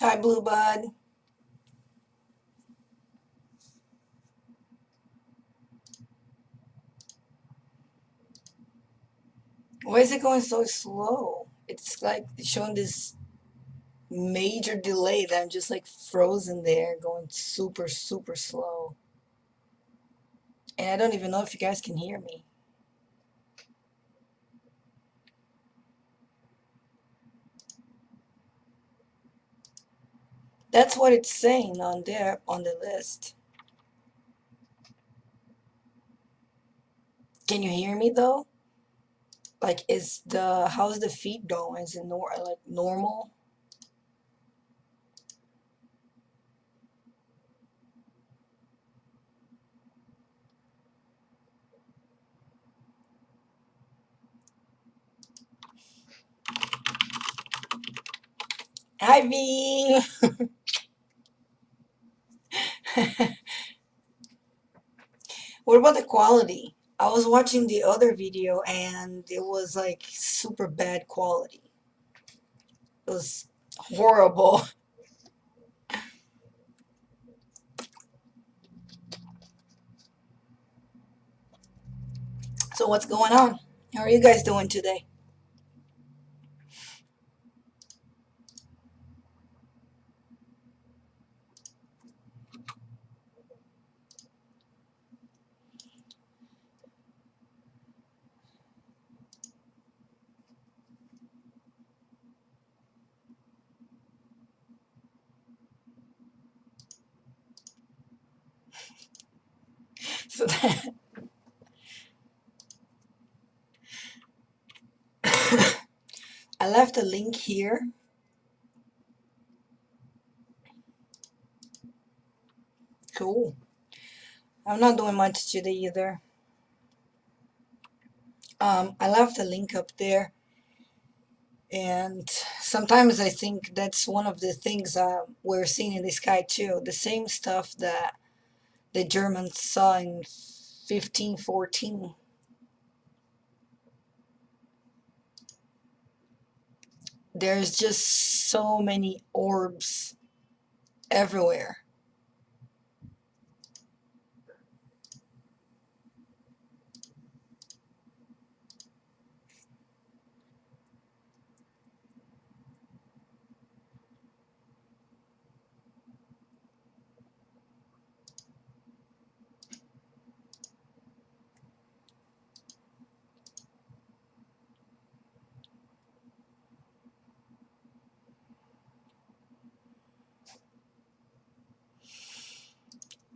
Hi, Blue Bud. Why is it going so slow? It's like showing this major delay that I'm just like frozen there, going super, super slow. And I don't even know if you guys can hear me. That's what it's saying on there on the list. Can you hear me though? Like, how's the feed going? Is it like normal? Hi, V. What about the quality? I was watching the other video and it was like super bad quality. It was horrible. So what's going on? How are you guys doing today? So I left a link here. Cool. I'm not doing much today either. I left a link up there, and sometimes I think that's one of the things we're seeing in the sky too. The same stuff that the Germans saw in 1514. There's just so many orbs everywhere.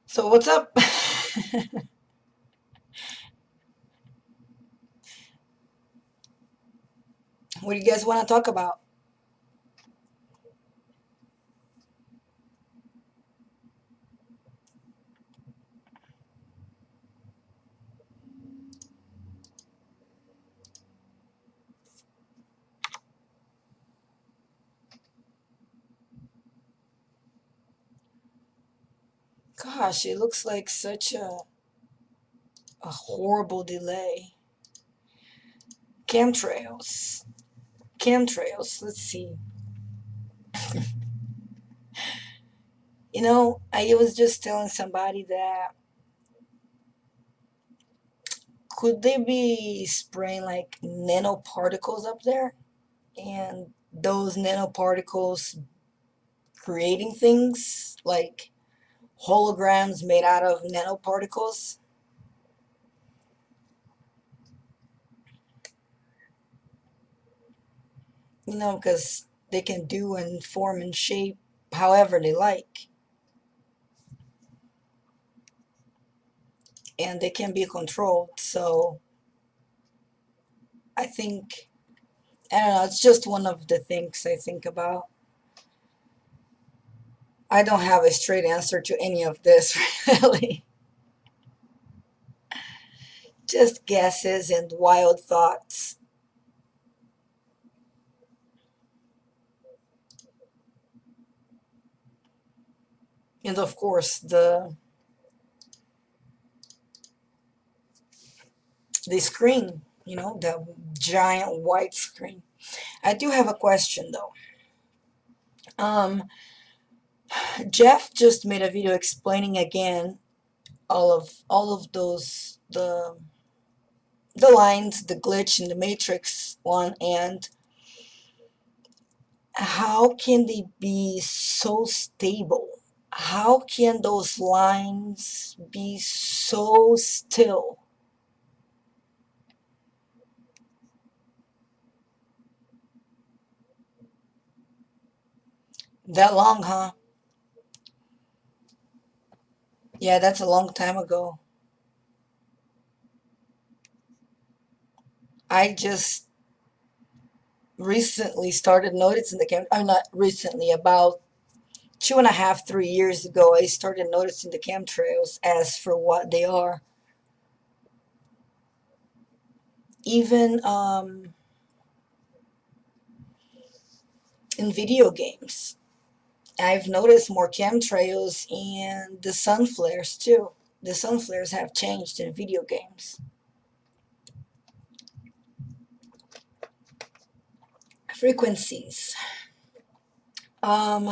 So what's up? What do you guys want to talk about? Gosh, it looks like such a horrible delay. Chemtrails. Chemtrails. Let's see. I was just telling somebody that could they be spraying like nanoparticles up there? And those nanoparticles creating things like holograms made out of nanoparticles? Because they can do and form and shape however they like. And they can be controlled. So I think, I don't know, it's just one of the things I think about. I don't have a straight answer to any of this, really. Just guesses and wild thoughts. And of course, the screen, the giant white screen. I do have a question though Um, Jeff just made a video explaining again all of those the lines, the glitch in the matrix one, and how can they be so stable? How can those lines be so still? That long, huh? Yeah, that's a long time ago. I just recently started noticing the chem. I'm not recently, about 2.5, 3 years ago, I started noticing the chemtrails as for what they are. Even in video games, I've noticed more chemtrails and the sun flares too. The sun flares have changed in video games. Frequencies. Um,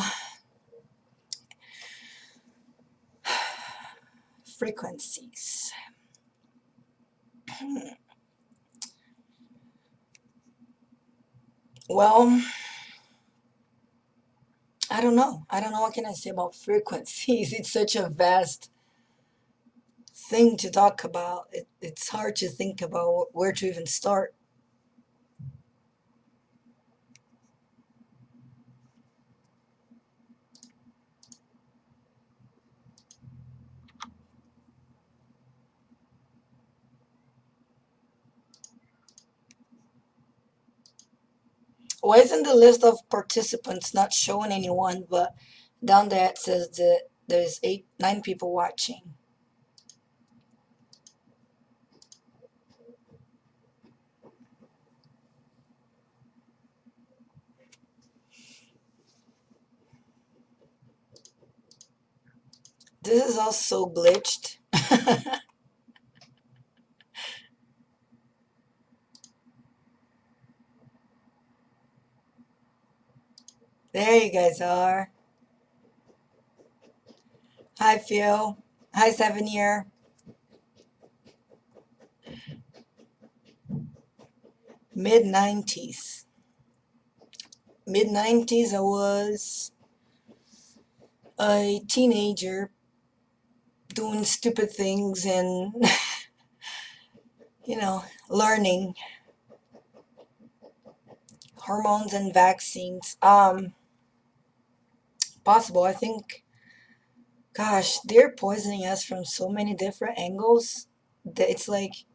frequencies. Well, I don't know. I don't know what can I say about frequencies. It's such a vast thing to talk about. It's hard to think about where to even start. Why isn't the list of participants not showing anyone, but down there it says that there's 9 people watching. This is also glitched. There you guys are. Hi, Phil. Hi, 7 Year. Mid 90s. Mid 90s, I was a teenager doing stupid things and, learning hormones and vaccines. Possible. I think, gosh, they're poisoning us from so many different angles that it's like,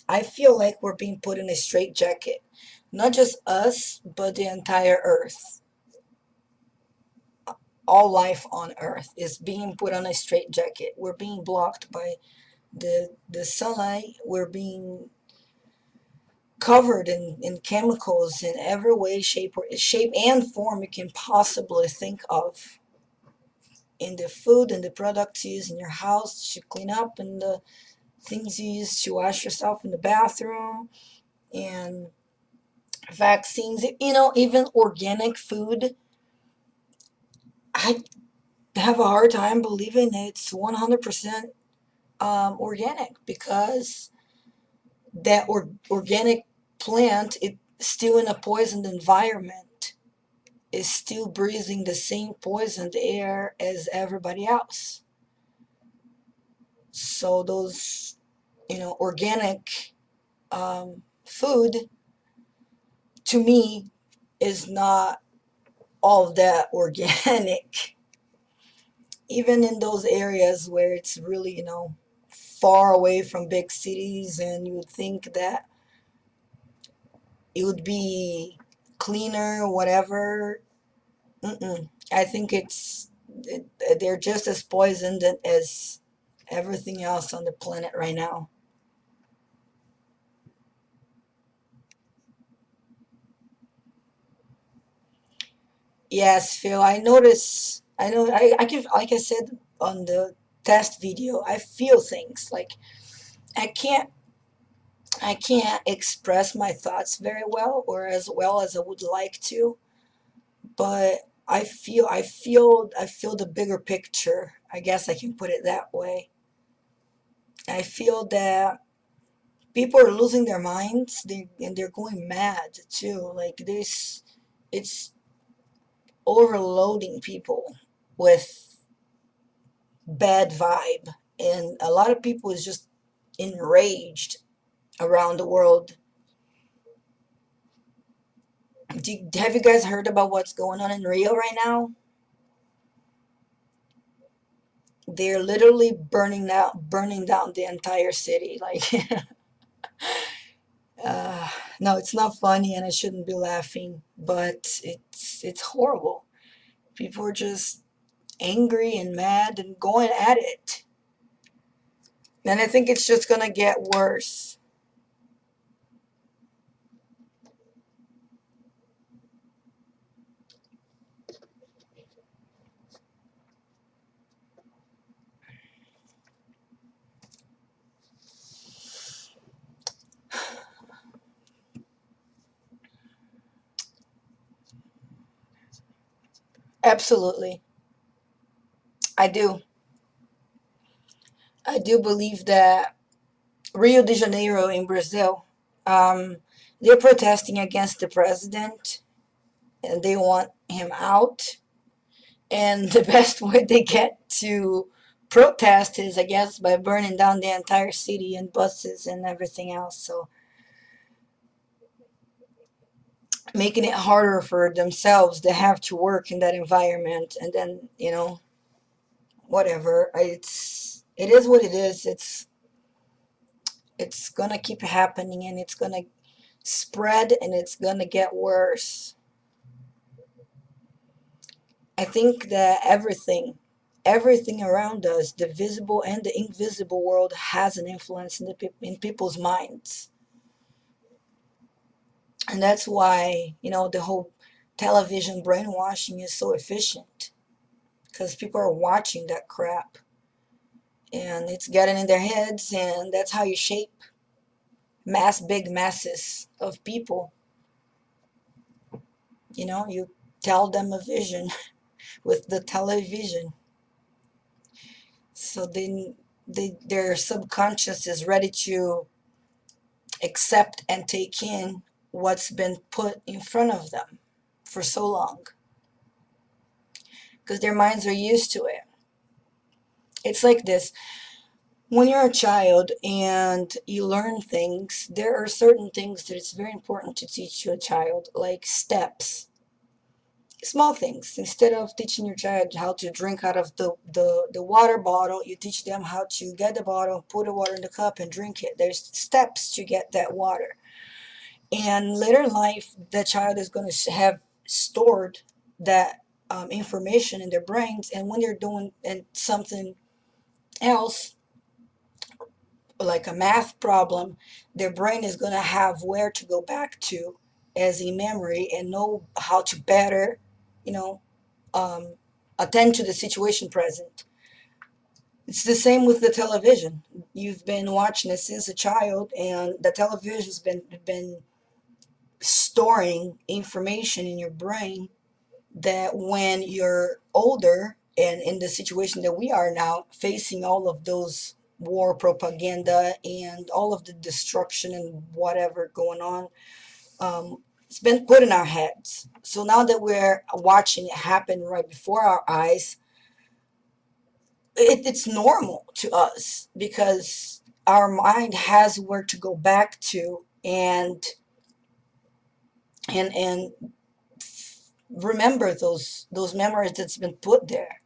I feel like we're being put in a straitjacket. Not just us, but the entire earth. All life on earth is being put on a straitjacket. We're being blocked by the sunlight. We're being covered in chemicals in every way, shape and form you can possibly think of. In the food and the products you use in your house to clean up, and the things you use to wash yourself in the bathroom, and vaccines, even organic food. I have a hard time believing it's 100% organic, because that organic plant, it's still in a poisoned environment, is still breathing the same poisoned air as everybody else. So those, organic food, to me, is not all that organic. Even in those areas where it's really, far away from big cities, and you would think that it would be cleaner, whatever. I think they're just as poisoned as everything else on the planet right now. Yes, Phil, I notice. I know. I give, like I said on the test video, I feel things like I can't. I can't express my thoughts very well, or as well as I would like to, but I feel the bigger picture. I guess I can put it that way. I feel that people are losing their minds, and they're going mad too. Like this, it's overloading people with bad vibe, and a lot of people is just enraged around the world. Have you guys heard about what's going on in Rio right now? They're literally burning down the entire city. Like, uh, no, it's not funny, and I shouldn't be laughing, but it's horrible. People are just angry and mad and going at it, and I think it's just gonna get worse. Absolutely, I do. I do believe that Rio de Janeiro in Brazil, um, they're protesting against the president, and they want him out. And the best way they get to protest is, I guess, by burning down the entire city and buses and everything else. So making it harder for themselves to have to work in that environment, and then whatever. It is what it is. It's gonna keep happening, and it's gonna spread, and it's gonna get worse. I think that everything around us, the visible and the invisible world, has an influence in people's minds. And that's why, the whole television brainwashing is so efficient, because people are watching that crap, and it's getting in their heads, and that's how you shape big masses of people. You tell them a vision with the television. So then their subconscious is ready to accept and take in what's been put in front of them for so long, because their minds are used to it. It's like this: when you're a child and you learn things, there are certain things that it's very important to teach to a child, like steps, small things. Instead of teaching your child how to drink out of the water bottle, you teach them how to get the bottle, put the water in the cup, and drink it. There's steps to get that water. And later in life, the child is going to have stored that information in their brains, and when they're doing something else, like a math problem, their brain is going to have where to go back to as a memory, and know how to better, you know, um, attend to the situation present. It's the same with the television. You've been watching it since a child, and the television's been storing information in your brain that when you're older, and in the situation that we are now, facing all of those war propaganda and all of the destruction and whatever going on, it's been put in our heads. So now that we're watching it happen right before our eyes, it's normal to us, because our mind has where to go back to, and remember those memories that's been put there.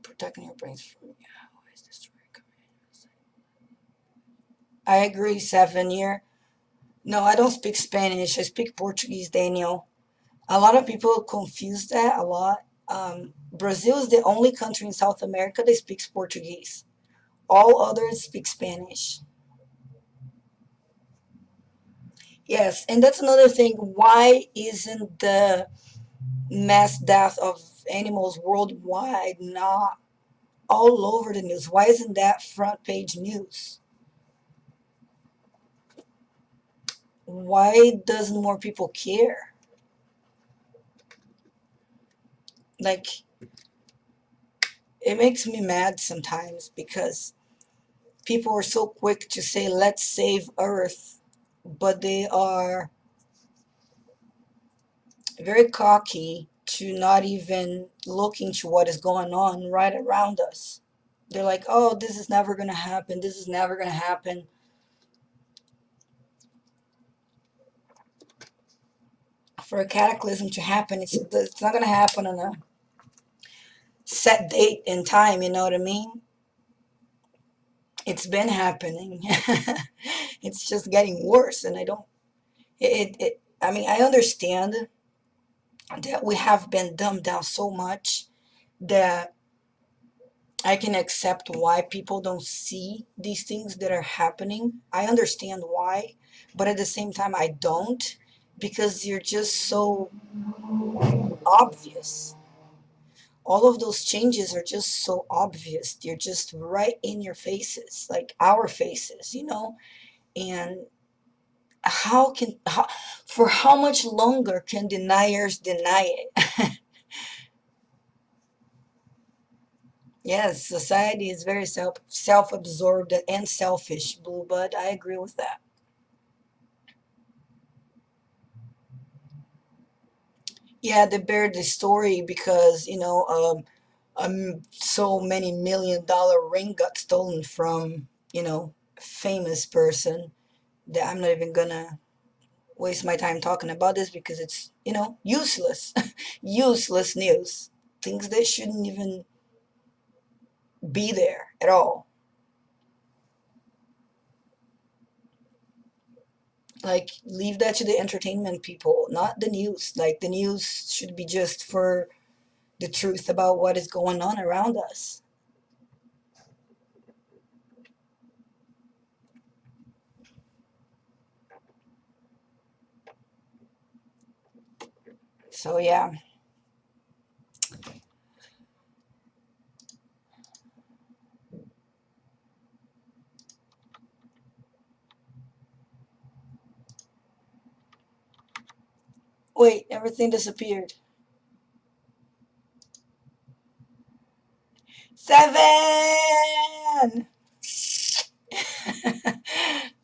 Protecting your brains from, yeah, why is this story coming? I agree, 7 year. No, I don't speak Spanish. I speak Portuguese, Daniel. A lot of people confuse that a lot. Brazil is the only country in South America that speaks Portuguese. All others speak Spanish. Yes, and that's another thing. Why isn't the mass death of animals worldwide not all over the news? Why isn't that front page news? Why doesn't more people care? Like, it makes me mad sometimes because people are so quick to say, let's save Earth, but they are very cocky to not even look into what is going on right around us. They're like, oh, this is never going to happen. This is never going to happen. For a cataclysm to happen, it's not going to happen on a set date and time, you know what I mean? It's been happening. It's just getting worse, and I don't, I mean, I understand that we have been dumbed down so much that I can accept why people don't see these things that are happening. I understand why, but at the same time, I don't, because you're just so obvious. All of those changes are just so obvious. They're just right in your faces, like our faces, you know? And for how much longer can deniers deny it? Yes, society is very self-absorbed and selfish, Blue Bud. I agree with that. Yeah, they bear the story because, so many $1 million ring got stolen from, famous person that I'm not even gonna waste my time talking about this because it's, useless. Useless news. Things that shouldn't even be there at all. Like, leave that to the entertainment people, not the news. Like, the news should be just for the truth about what is going on around us. So, yeah. Wait, everything disappeared. 7!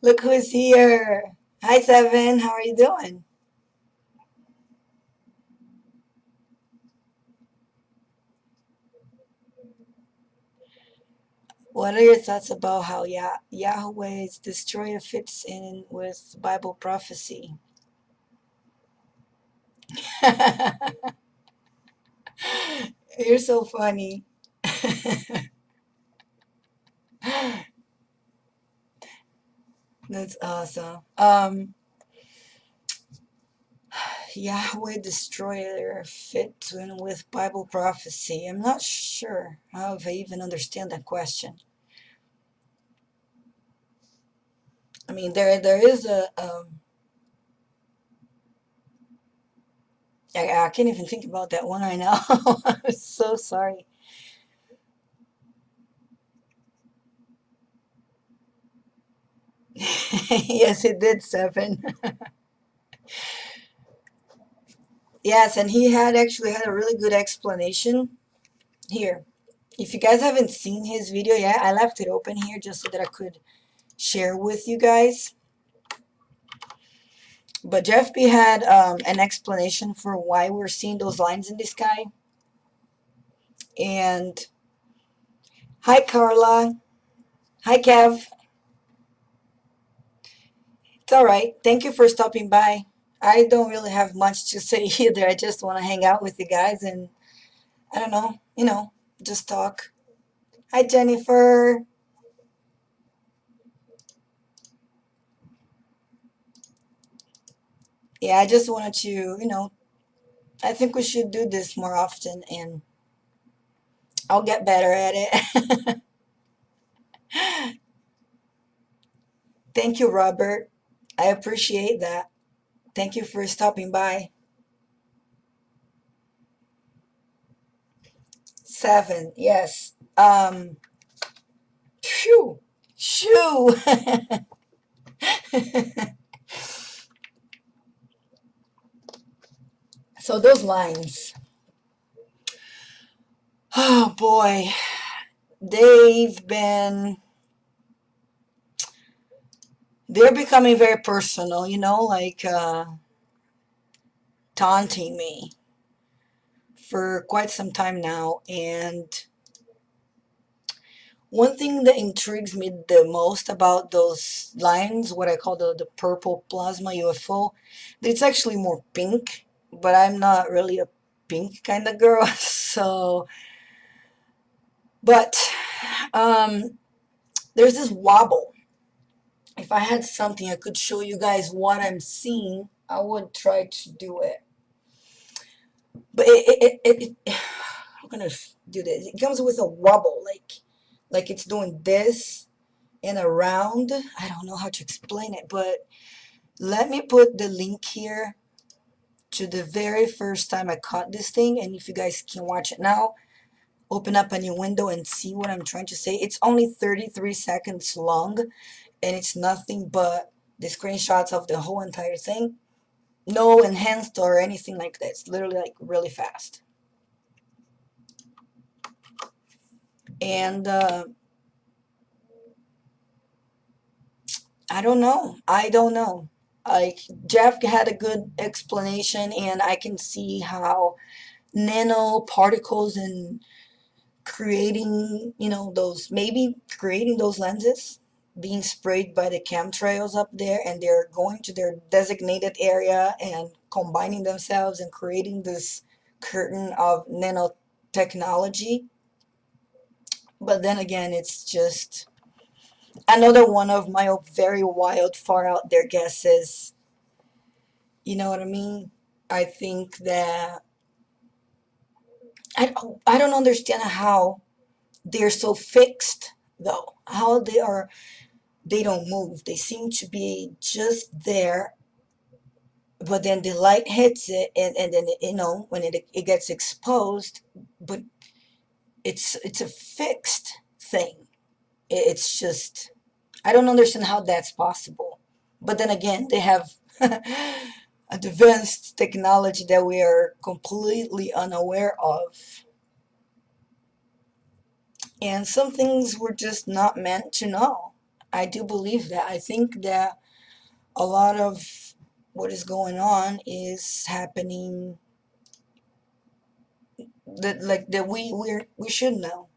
Look who's here. Hi, 7. How are you doing? What are your thoughts about how Yahweh's destroyer fits in with Bible prophecy? You're so funny. That's awesome. Yahweh destroyer fit in with Bible prophecy. I'm not sure how if I even understand that question. I mean, there is I can't even think about that one right now. I'm so sorry. Yes, it did, 7. Yes, and he had actually had a really good explanation here. If you guys haven't seen his video yet, I left it open here just so that I could share with you guys. But Jeff B had an explanation for why we're seeing those lines in the sky. And hi, Carla. Hi, Kev. It's all right. Thank you for stopping by. I don't really have much to say either. I just want to hang out with you guys and I don't know, just talk. Hi, Jennifer. Yeah, I just wanted to, I think we should do this more often and I'll get better at it. Thank you, Robert. I appreciate that. Thank you for stopping by. 7, yes. Phew, shoo. So those lines. Oh boy, they've been, they're becoming very personal, like taunting me for quite some time now. And one thing that intrigues me the most about those lines, what I call the purple plasma UFO, that it's actually more pink, but I'm not really a pink kind of girl. So, but there's this wobble. If I had something I could show you guys what I'm seeing, I would try to do it. But how can I do this? It comes with a wobble, like it's doing this and around. I don't know how to explain it, but let me put the link here to the very first time I caught this thing, and if you guys can watch it now, open up a new window and see what I'm trying to say. It's only 33 seconds long, and it's nothing but the screenshots of the whole entire thing. No enhanced or anything like that. It's literally like really fast. And I don't know. I don't know. Like, Jeff had a good explanation, and I can see how nanoparticles and creating, those, maybe creating those lenses being sprayed by the chemtrails up there, and they're going to their designated area and combining themselves and creating this curtain of nanotechnology. But then again, it's just another one of my very wild, far out there guesses. You know what I mean? I think that I don't understand how they're so fixed, though. How they don't move. They seem to be just there, but then the light hits it, and then when it gets exposed, but it's a fixed thing. It's just, I don't understand how that's possible. But then again, they have advanced technology that we are completely unaware of. And some things we're just not meant to know. I do believe that. I think that a lot of what is going on is happening that, like, that we should know,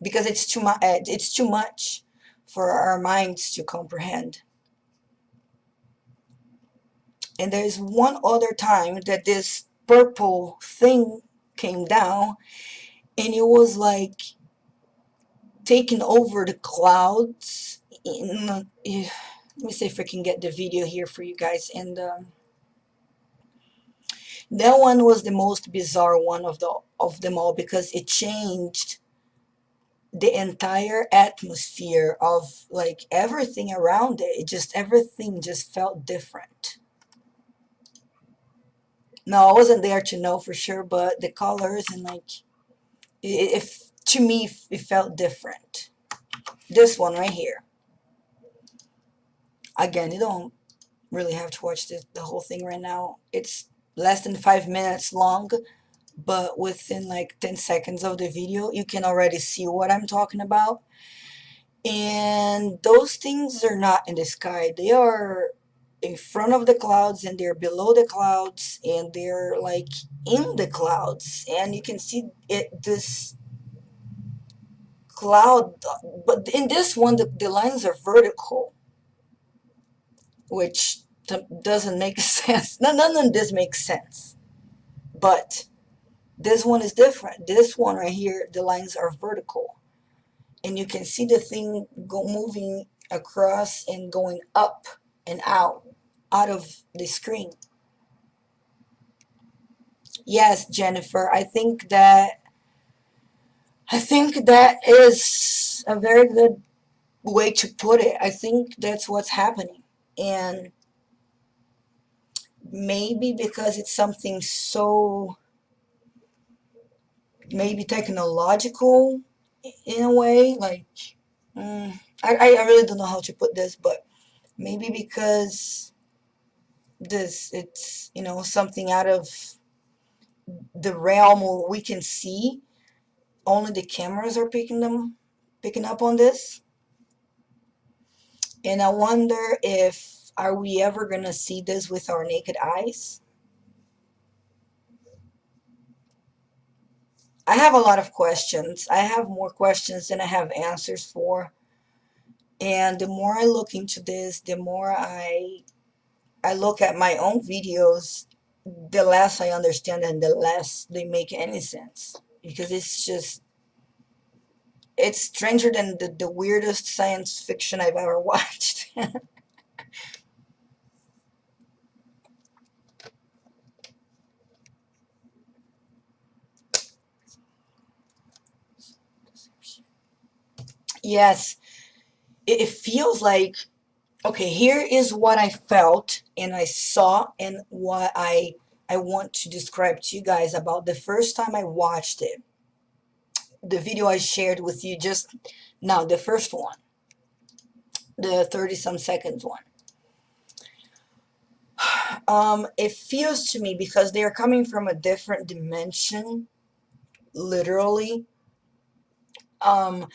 because it's too much for our minds to comprehend. And there's one other time that this purple thing came down, and it was like taking over the clouds. Let me see if I can get the video here for you guys. And that one was the most bizarre one of them all, because it changed the entire atmosphere of, like, everything around it. Everything just felt different. No, I wasn't there to know for sure, but the colors and, like, if to me it felt different. This one right here. Again, you don't really have to watch the whole thing right now. It's less than 5 minutes long, but within like 10 seconds of the video, you can already see what I'm talking about. And those things are not in the sky. They are in front of the clouds, and they're below the clouds, and they're like in the clouds. And you can see it, this cloud, but in this one, the lines are vertical, which doesn't make sense. None of this makes sense. But this one is different. This one right here, the lines are vertical, and you can see the thing moving across and going up and out of the screen. Yes, Jennifer, I think that is a very good way to put it. I think that's what's happening. And maybe because it's something so, maybe technological in a way, like, I really don't know how to put this, but maybe because it's something out of the realm where we can see. Only the cameras are picking up on this. And I wonder if are we ever gonna see this with our naked eyes? I have a lot of questions. I have more questions than I have answers for. And the more I look into this, the more I look at my own videos, the less I understand and the less they make any sense. Because it's stranger than the weirdest science fiction I've ever watched. Yes, it feels like, okay, here is what I felt and I saw and what I want to describe to you guys about the first time I watched it. The video I shared with you just now, the first one, the 30 some seconds one. It feels to me because they are coming from a different dimension, literally. Um,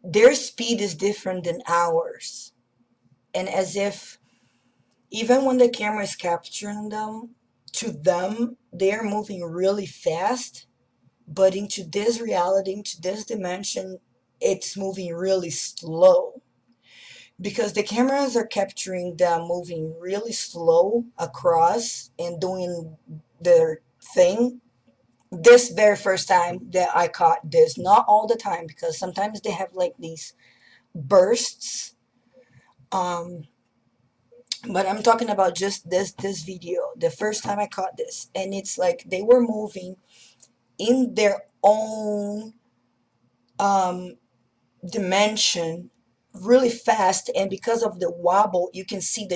their speed is different than ours. And as if even when the camera is capturing them, to them, they are moving really fast. But into this reality, into this dimension, it's moving really slow. Because the cameras are capturing them moving really slow across and doing their thing. This very first time that I caught this, not all the time, because sometimes they have like these bursts. Um, but I'm talking about just this video, the first time I caught this, and it's like they were moving in their own um, dimension really fast, and because of the wobble you can see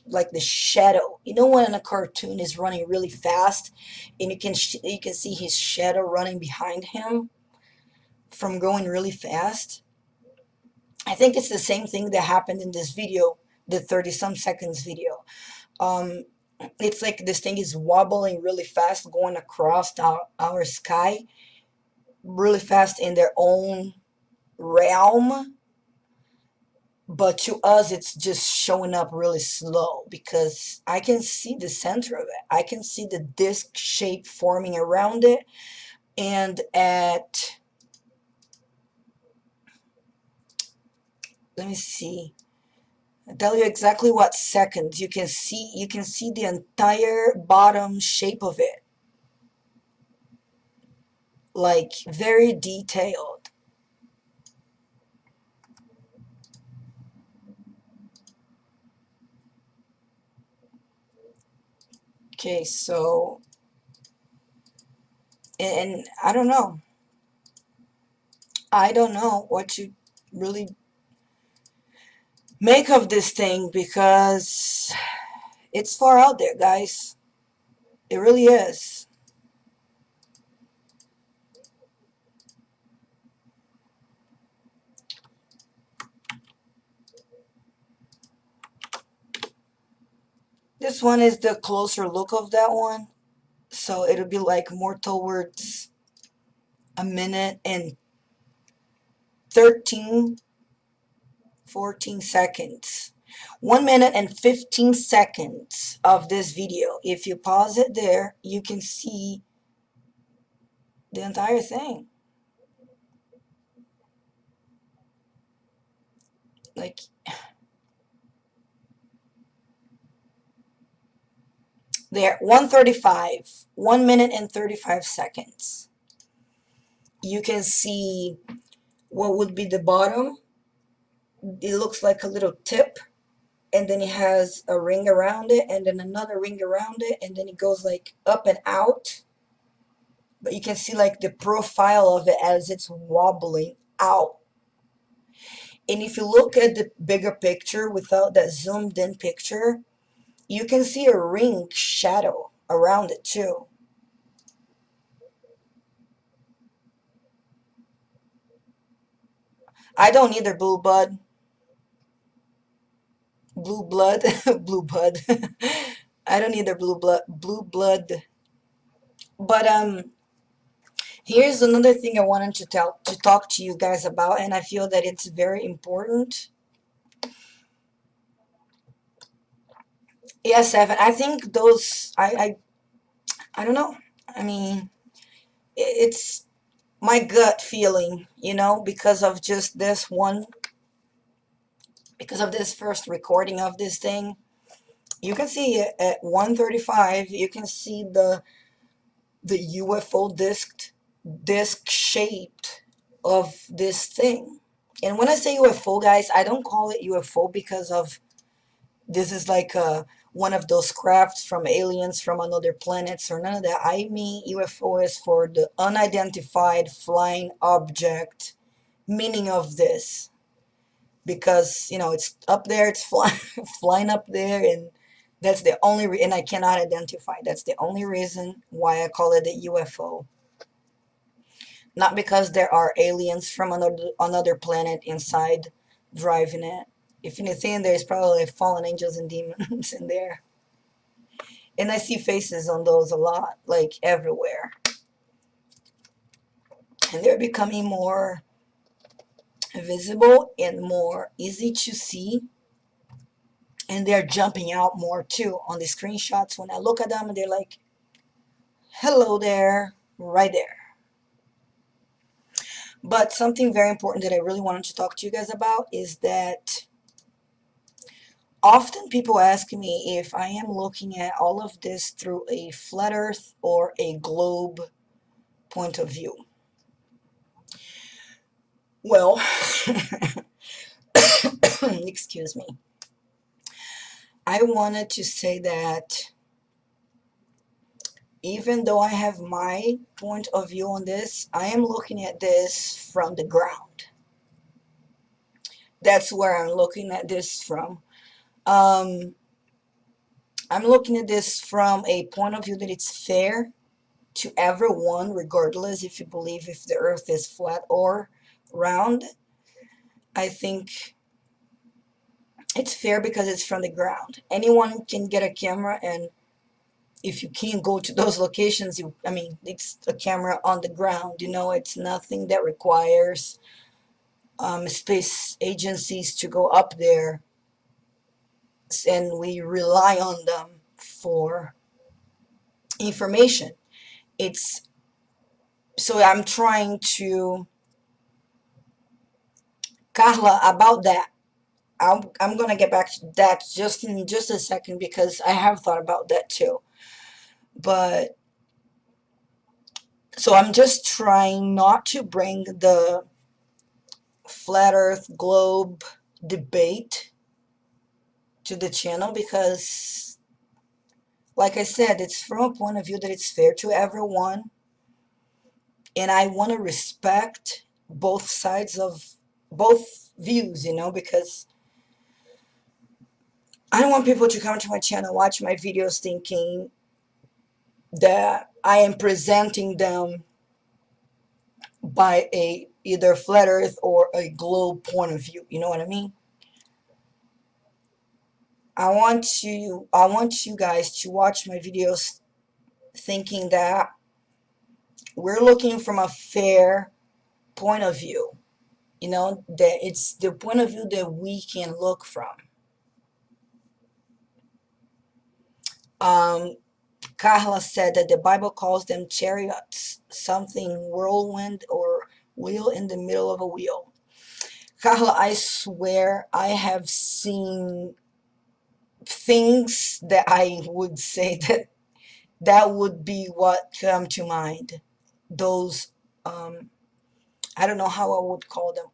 like the shadow. You know when a cartoon is running really fast and you can see his shadow running behind him from going really fast? I think it's the same thing that happened in this video, the 30 some seconds video. um it's like this thing is wobbling really fast going across our sky really fast in their own realm, but to us it's just showing up really slow because I can see the center of it. I can see the disc shape forming around it. And at, let me see, I'll tell you exactly what seconds. You can see the entire bottom shape of it, like very detailed. Okay, so and I don't know what to really make of this thing because it's far out there, guys. It really is. This one is the closer look of that one. So it'll be like more towards a minute and 13, 14 seconds. 1 minute and 15 seconds of this video. If you pause it there, you can see the entire thing. Like, there, 135, 1 minute and 35 seconds. You can see what would be the bottom. It looks like a little tip, and then it has a ring around it, and then another ring around it, and then it goes like up and out. But you can see like the profile of it as it's wobbling out. And if you look at the bigger picture without that zoomed in picture, you can see a ring shadow around it too. I don't either, blue blood, blue blood. I don't either, blue blood. But here's another thing I wanted to talk to you guys about, and I feel that it's very important. Yes, Evan. I think those. I don't know. I mean, it's my gut feeling, because of just this one, because of this first recording of this thing. You can see it at 1:35. You can see the UFO disc shaped of this thing. And when I say UFO, guys, I don't call it UFO because of this is like one of those crafts from aliens from another planets or none of that. I mean UFO is for the unidentified flying object meaning of this, because it's up there, it's flying flying up there, and that's the only and I cannot identify. That's the only reason why I call it a UFO. Not because there are aliens from another planet inside driving it. If anything, there's probably fallen angels and demons in there. And I see faces on those a lot, like everywhere. And they're becoming more visible and more easy to see. And they're jumping out more too on the screenshots. When I look at them, they're like, hello there, right there. But something very important that I really wanted to talk to you guys about is that often people ask me if I am looking at all of this through a flat earth or a globe point of view. Well, excuse me. I wanted to say that even though I have my point of view on this, I am looking at this from the ground. That's where I'm looking at this from. I'm looking at this from a point of view that it's fair to everyone, regardless if you believe if the earth is flat or round. I think it's fair because it's from the ground. Anyone can get a camera, and if you can't go to those locations, it's a camera on the ground. It's nothing that requires space agencies to go up there, and we rely on them for information. It's so I'm trying to, Carla, about that. I'm gonna get back to that just in just a second because I have thought about that too. But so I'm just trying not to bring the flat earth globe debate to the channel because, like I said, it's from a point of view that it's fair to everyone, and I want to respect both sides of both views, because I don't want people to come to my channel, watch my videos thinking that I am presenting them by a either flat earth or a globe point of view. You know what I mean? I want you guys to watch my videos thinking that we're looking from a fair point of view. That it's the point of view that we can look from. Um, Carla said that the Bible calls them chariots, something whirlwind or wheel in the middle of a wheel. Carla, I swear I have seen things that I would say that would be what come to mind. Those, I don't know how I would call them,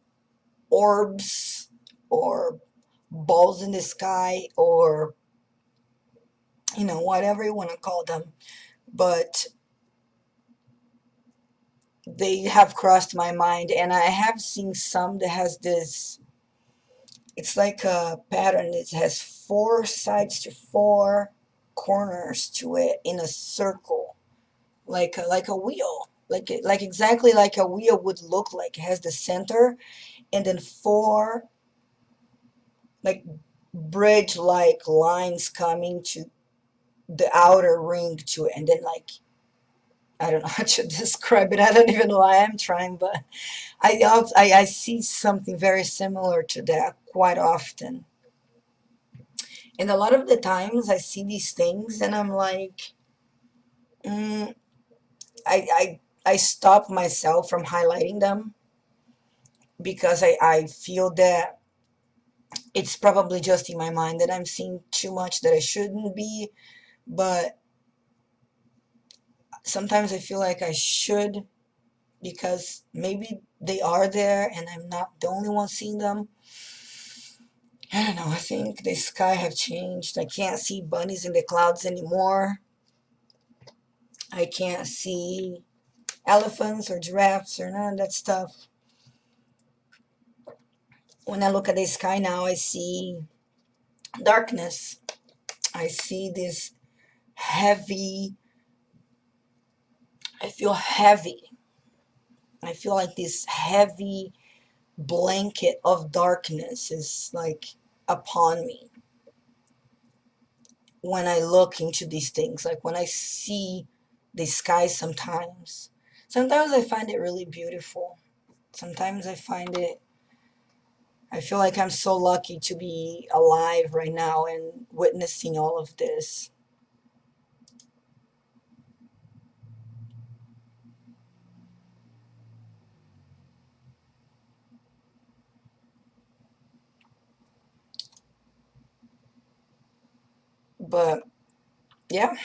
orbs or balls in the sky or, whatever you want to call them. But they have crossed my mind, and I have seen some that has this, it's like a pattern. It has four sides to four corners to it in a circle, like a wheel, like exactly like a wheel would look like. It has the center, and then four like bridge like lines coming to the outer ring to it, and then like I don't know how to describe it. I don't even know why I'm trying, but I see something very similar to that quite often. And a lot of the times I see these things and I'm like, mm, I stop myself from highlighting them because I feel that it's probably just in my mind that I'm seeing too much that I shouldn't be. But sometimes I feel like I should because maybe they are there and I'm not the only one seeing them. I don't know. I think the sky have changed. I can't see bunnies in the clouds anymore. I can't see elephants or giraffes or none of that stuff. When I look at the sky now, I see darkness. I see this heavy, I feel heavy. I feel like this heavy blanket of darkness is like upon me when I look into these things. Like when I see the sky sometimes. Sometimes I find it really beautiful. Sometimes I feel like I'm so lucky to be alive right now and witnessing all of this. But yeah.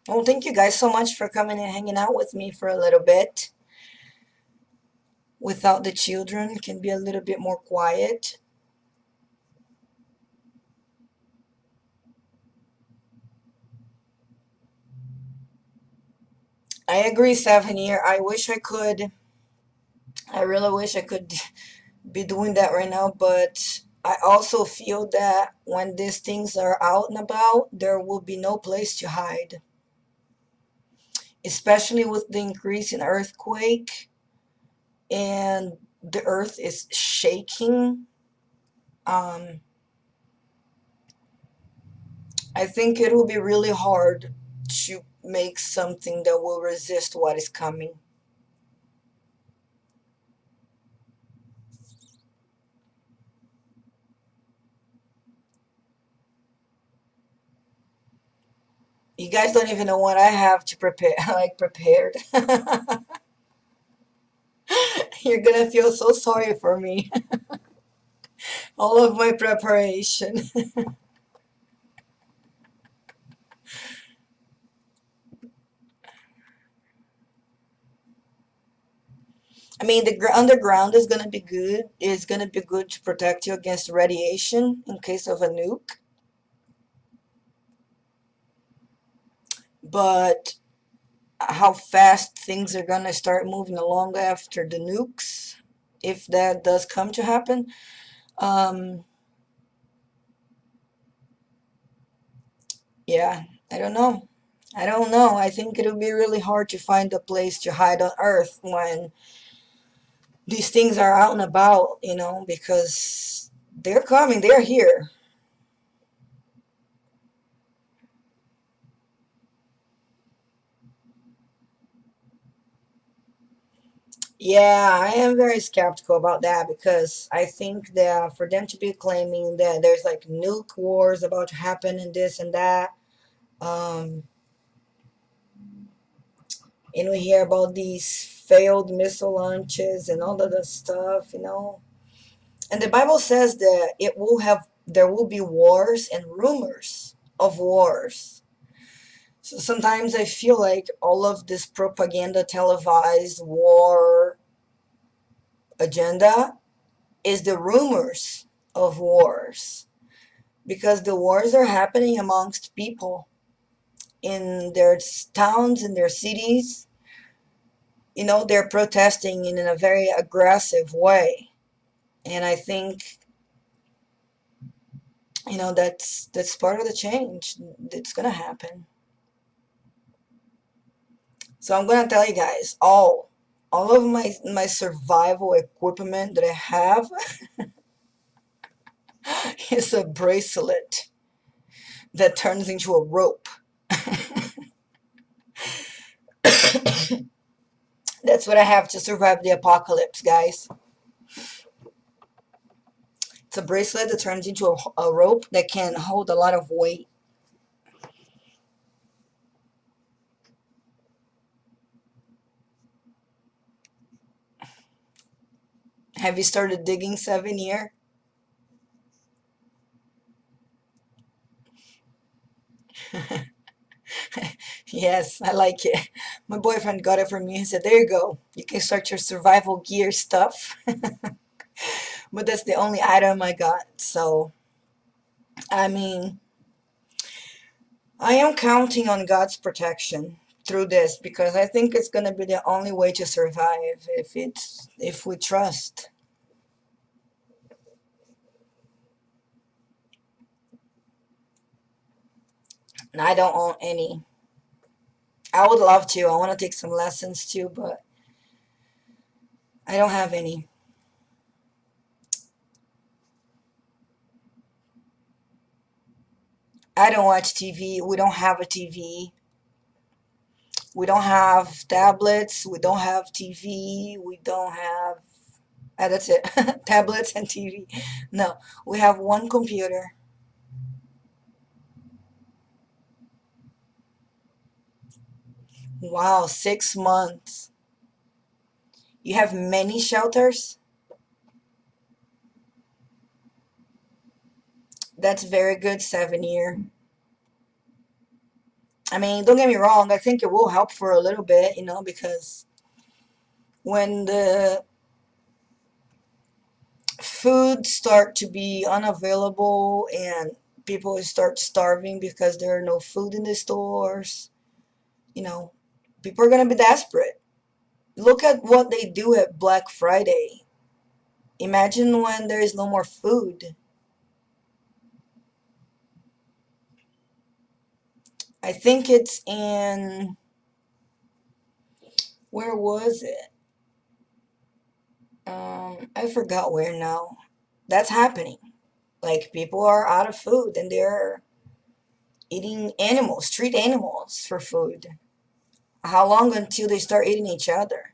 Well, thank you guys so much for coming and hanging out with me for a little bit. Without the children, can be a little bit more quiet. I agree, 7 year. I really wish I could be doing that right now, but I also feel that when these things are out and about, there will be no place to hide, especially with the increase in earthquake and the earth is shaking. Um, I think it will be really hard to make something that will resist what is coming. You guys don't even know what I have to prepare, like prepared. You're gonna feel so sorry for me. All of my preparation. I mean, the underground is gonna be good. It's gonna be good to protect you against radiation in case of a nuke. But how fast things are gonna start moving along after the nukes, if that does come to happen, um, yeah, I don't know. I don't know. I think it'll be really hard to find a place to hide on Earth when these things are out and about, because they're coming, they're here. Yeah, I am very skeptical about that because I think that for them to be claiming that there's like nuke wars about to happen and this and that, um, and we hear about these failed missile launches and all of the stuff. And the Bible says that there will be wars and rumors of wars. So sometimes I feel like all of this propaganda televised war agenda is the rumors of wars because the wars are happening amongst people in their towns, in their cities. They're protesting in a very aggressive way. And I think, that's part of the change that's going to happen. So I'm going to tell you guys all of my survival equipment that I have is a bracelet that turns into a rope. That's what I have to survive the apocalypse, guys. It's a bracelet that turns into a rope that can hold a lot of weight. Have you started digging 7 year? Yes, I like it. My boyfriend got it for me. He said, there you go. You can start your survival gear stuff. But that's the only item I got. So, I mean, I am counting on God's protection through this because I think it's going to be the only way to survive if we trust. And I don't own any. I would love to. I want to take some lessons too, but I don't have any. I don't watch TV. We don't have a TV. We don't have tablets. We don't have TV. We don't have. That's it. Tablets and TV. No, we have one computer. Wow, 6 months. You have many shelters? That's very good, 7 year. I mean, don't get me wrong. I think it will help for a little bit, because when the food start to be unavailable and people start starving because there are no food in the stores, you know, people are going to be desperate. Look at what they do at Black Friday. Imagine when there is no more food. I think it's in, where was it? I forgot where now. That's happening. Like people are out of food and they're eating animals, street animals for food. How long until they start eating each other?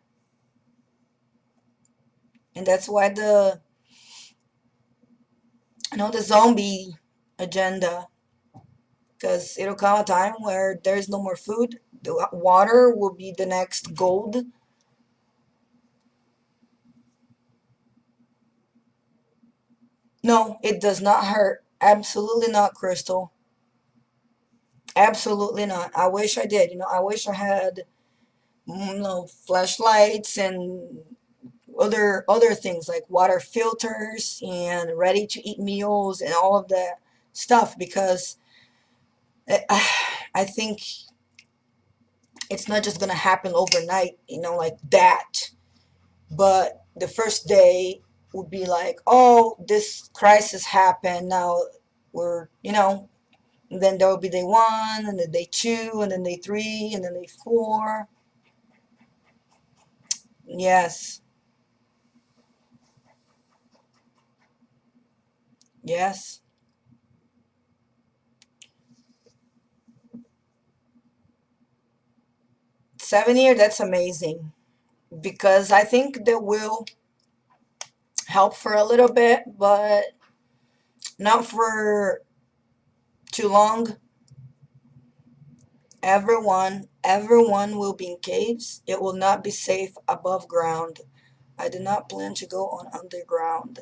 And that's why the zombie agenda, because it'll come a time where there's no more food. The water will be the next gold. No, it does not hurt. Absolutely not, Crystal. Absolutely not. I wish I did. I wish I had, flashlights and other things like water filters and ready to eat meals and all of that stuff because I think it's not just gonna happen overnight, like that. But the first day would be like, oh, this crisis happened. Now we're. And then there will be day one, and then day two, and then day three, and then day four. Yes, yes. 7 year, that's amazing because I think that will help for a little bit, but not for too long. Everyone will be in caves. It will not be safe above ground. I do not plan to go on underground.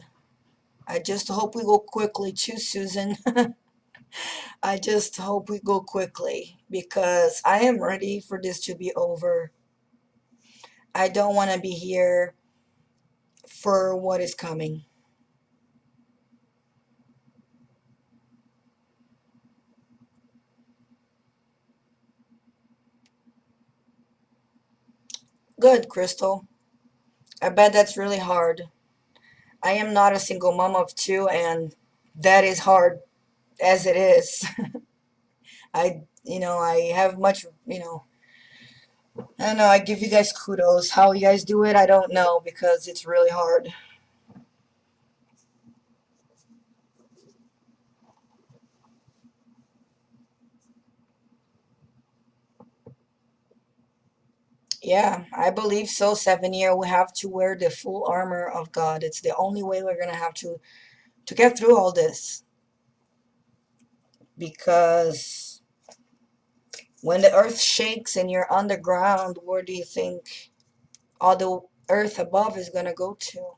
I just hope we go quickly too, Susan. I just hope we go quickly because I am ready for this to be over. I don't want to be here for what is coming. Good, Crystal. I bet that's really hard. I am not a single mom of two, and that is hard as it is. I have much. I don't know. I give you guys kudos. How you guys do it, I don't know because it's really hard. Yeah, I believe so. 7 year, we have to wear the full armor of God. It's the only way we're gonna have to get through all this. Because when the earth shakes and you're underground, where do you think all the earth above is gonna go to?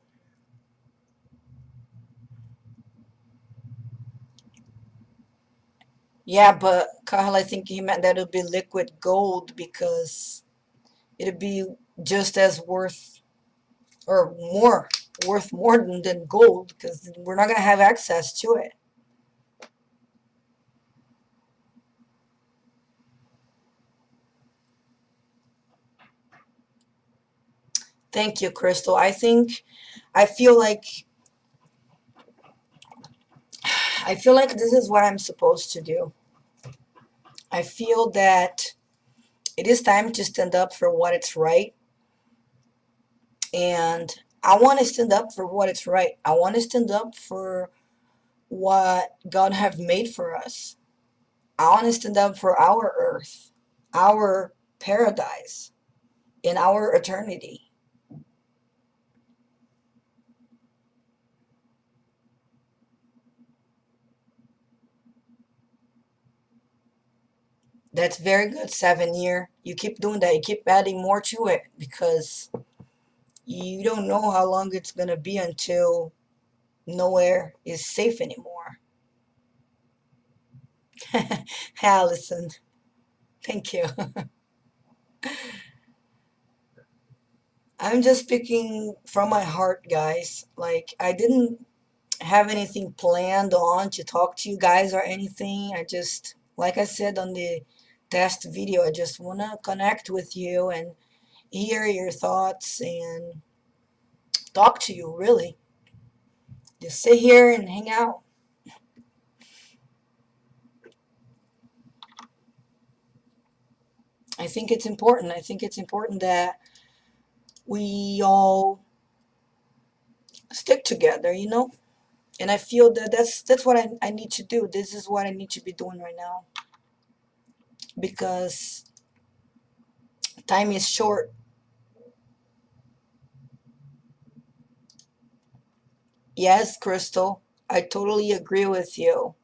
Yeah, but Carl, I think he meant that it would be liquid gold because it'd be just as worth or more worth more than gold because we're not gonna have access to it. Thank you, Crystal. I feel like I feel like this is what I'm supposed to do. I feel that it is time to stand up for what it's right, and I want to stand up for what it's right. I want to stand up for what God have made for us. I want to stand up for our earth, our paradise, in our eternity. That's very good, 7 year. You keep doing that. You keep adding more to it because you don't know how long it's gonna be until nowhere is safe anymore. Allison, thank you. I'm just speaking from my heart, guys. Like, I didn't have anything planned on to talk to you guys or anything. I just, like I said on the test video, I just want to connect with you and hear your thoughts and talk to you, really. Just sit here and hang out. I think it's important. I think it's important that we all stick together, you know? And I feel that that's what I need to do. This is what I need to be doing right now because time is short. Yes, Crystal, I totally agree with you.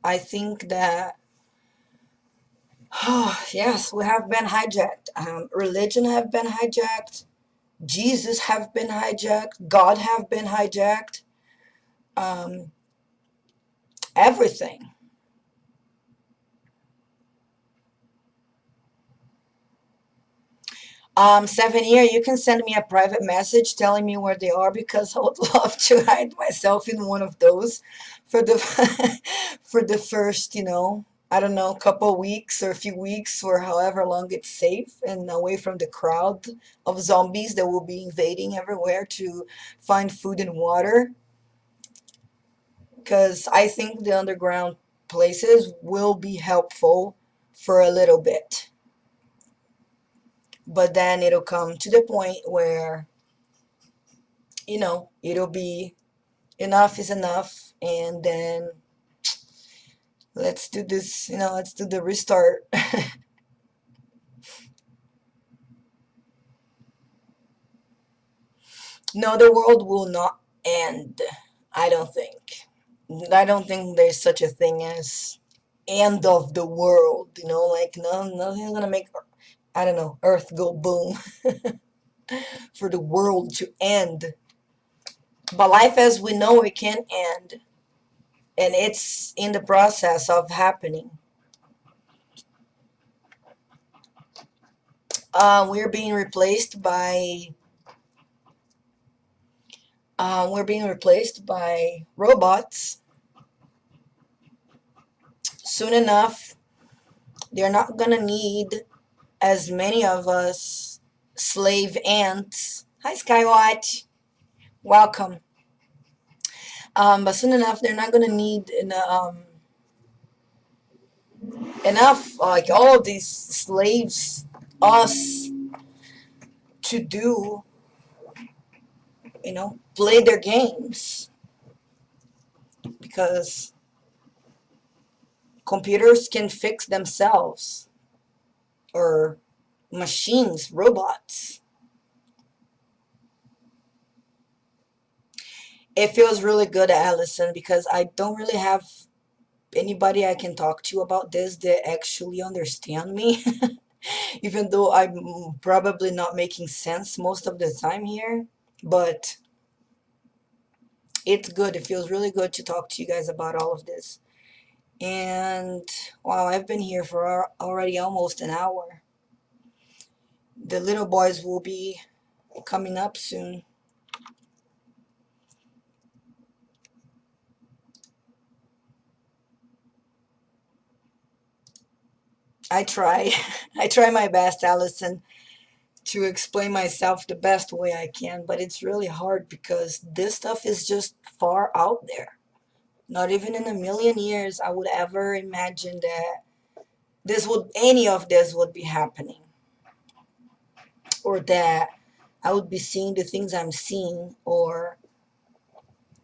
I think that, oh, yes, we have been hijacked. Religion have been hijacked. Jesus have been hijacked. God have been hijacked. Um, everything. 7 year, you can send me a private message telling me where they are because I would love to hide myself in one of those for the for the first, I don't know, couple weeks or a few weeks or however long it's safe and away from the crowd of zombies that will be invading everywhere to find food and water. Because I think the underground places will be helpful for a little bit. But then it'll come to the point where it'll be enough is enough, and then let's do this, let's do the restart. No, the world will not end. I don't think. I don't think there's such a thing as end of the world, like no, nothing's gonna make, I don't know, earth go boom for the world to end. But life as we know it can end, and it's in the process of happening. We're being replaced by robots. Soon enough, they're not gonna need as many of us slave ants. Hi, Skywatch. Welcome. But soon enough, they're not gonna need enough, like all of these slaves, us, to do, play their games because computers can fix themselves or machines, robots. It feels really good, Allison, because I don't really have anybody I can talk to about this that actually understand me. Even though I'm probably not making sense most of the time here. But it's good. It feels really good to talk to you guys about all of this. And wow, I've been here for already almost an hour. The little boys will be coming up soon. I try. I try my best, Allison, to explain myself the best way I can, but it's really hard because this stuff is just far out there. Not even in a million years I would ever imagine that any of this would be happening, or that I would be seeing the things I'm seeing, or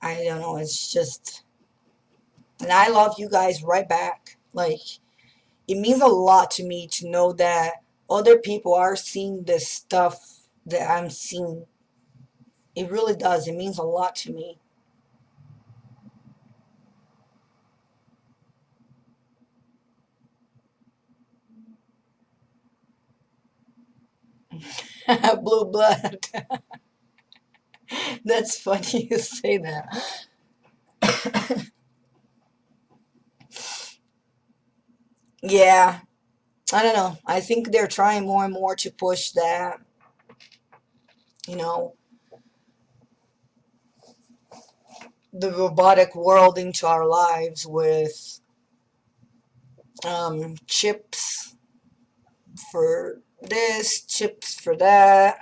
I don't know. It's just, and I love you guys right back. Like, it means a lot to me to know that other people are seeing this stuff that I'm seeing. It really does. It means a lot to me. Blue blood. That's funny you say that. Yeah, I don't know. I think they're trying more and more to push that, you know, the robotic world into our lives with chips for this, chips for that.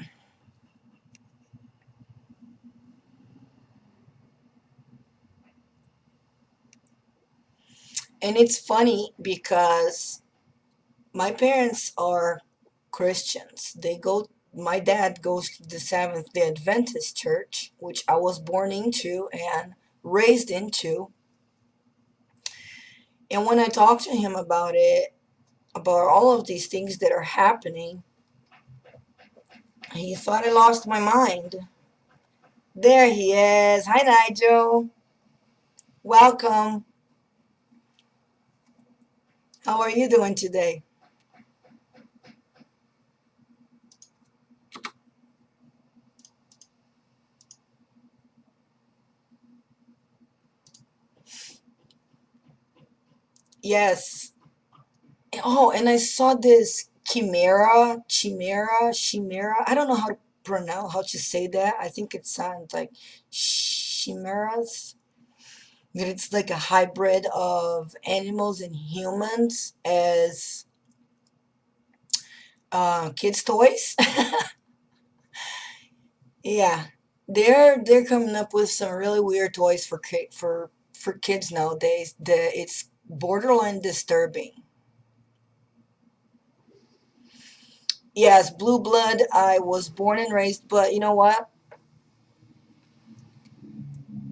And it's funny because my parents are Christians. My dad goes to the Seventh day Adventist church, which I was born into and raised into. And when I talked to him about it, about all of these things that are happening, he thought I lost my mind. There he is. Hi, Nigel. Welcome. How are you doing today? Yes. Oh, and I saw this chimera. I don't know how to pronounce, how to say that. I think it sounds like chimeras. That it's like a hybrid of animals and humans as kids' toys. Yeah, they're coming up with some really weird toys for kids nowadays. It's borderline disturbing. Yes, blue blood. I was born and raised, but you know what?